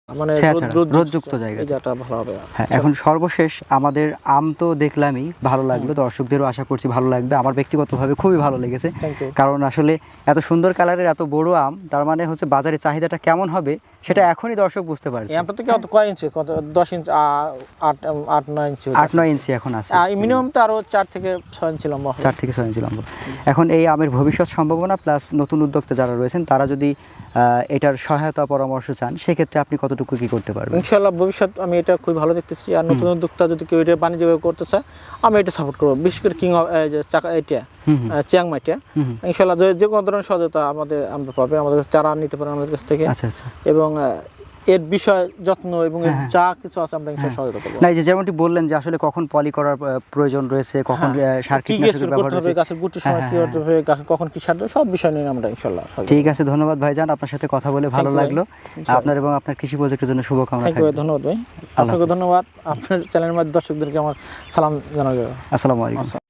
মানে রোদযুক্ত জায়গা যেটা ভালো হবে। হ্যাঁ, এখন সর্বশেষ আমাদের আম তো দেখলামই, ভালো লাগলো, দর্শকদেরও আশা করছি ভালো লাগবে। আমার ব্যক্তিগতভাবে খুবই ভালো লেগেছে, কারণ আসলে এত সুন্দর কালারের এত বড় আম, তার মানে হচ্ছে বাজারে চাহিদাটা কেমন হবে সেটা এখনই দর্শক বুঝতে পারছে। আমটা তো কয় ইঞ্চি, কত 10 ইঞ্চি, 8-9 ইঞ্চি, 8-9 ইঞ্চি এখন আছে, মিনিমাম তো আরো 4 থেকে 6 ইঞ্চি লম্বা, 4 থেকে 6 ইঞ্চি লম্বা। এখন এই আমের ভবিষ্যৎ সম্ভাবনা প্লাস নতুন উদ্যোক্তা যারা রয়েছেন তারা যদি এটার সহায়তা পরামর্শ চান, সেক্ষেত্রে আপনি কতটুকু কি করতে পারবেন? ইনশাআল্লাহ ভবিষ্যৎ আমি এটা খুব ভালো দেখতেছি। আর নতুন উদ্যোক্তা যদি কেউ এটা বাণিজ্যিকভাবে করতে চায়, আমি এটা সাপোর্ট করবো। বিশেষ করে কিং যে চাকা এটা চিয়াংমাইটা, ইনশাআল্লাহ যে কোনো ধরনের সহায়তা আমরা পাবে, আমাদের কাছে চারা নিতে পারেন আমাদের কাছ থেকে। আচ্ছা আচ্ছা। এবং এর বিষয় যত্ন এবং যা কিছু আছে আমরা ইনশাআল্লাহ সহায়তা করব। না, যেমনটি বললেন যে আসলে কখন পলি করার প্রয়োজন রয়েছে, কখন সার কীটনাশকের ব্যবহার করতে হবে, গাছের গুটির সময় কি করতে হবে, গাছে কখন কি সার দেব, সব বিষয় নিয়ে আমরা ইনশাআল্লাহ। ঠিক আছে, ধন্যবাদ ভাইজান, আপনার সাথে কথা বলে ভালো লাগলো। আপনার এবং আপনার কৃষি প্রজেক্টের জন্য শুভকামনা থাকবে। ধন্যবাদ ভাই, আপনাকে ধন্যবাদ। আপনার চ্যানেলের মাধ্যমে দর্শকদেরকে আমার সালাম জানাবো। আসসালামু আলাইকুম।